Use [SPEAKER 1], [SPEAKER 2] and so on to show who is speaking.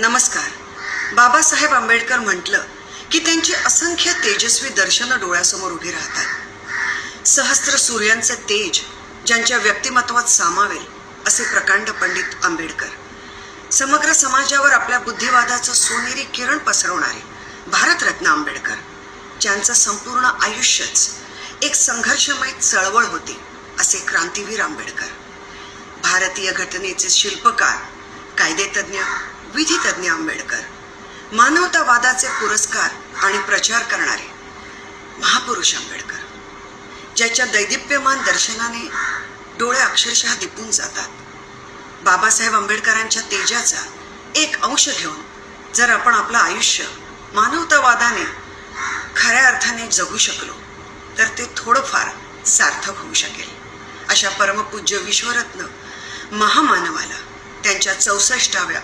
[SPEAKER 1] नमस्कार. बाबासाहेब आंबेडकर म्हटलं की त्यांची असंख्य तेजस्वी दर्शनं डोळ्यासमोर उभी राहतात. सहस्त्र सूर्यांचे तेज ज्यांच्या व्यक्तिमत्वात सामावेल असे प्रकांड पंडित आंबेडकर. समग्र समाजावर आपल्या बुद्धिवादाचं सोनेरी किरण पसरवणारे भारतरत्न आंबेडकर, ज्यांचं संपूर्ण आयुष्यच एक संघर्षमय चळवळ होती असे क्रांतीवीर आंबेडकर. भारतीय घटनेचे शिल्पकार, कायदेतज्ञ, विधितज्ञ आंबेडकर. मानवतावादाचे पुरस्कार आणि प्रचार करणारे महापुरुष आंबेडकर, ज्याच्या दैदिप्यमान दर्शनाने डोळे अक्षरशः दिपून जातात. बाबासाहेब आंबेडकरांच्या तेजाचा एक अंश घेऊन जर आपण आपलं आयुष्य मानवतावादाने खऱ्या अर्थाने जगू शकलो तर ते थोडंफार सार्थक होऊ शकेल. अशा परमपूज्य विश्वरत्न महामानवाला त्यांच्या 64व्या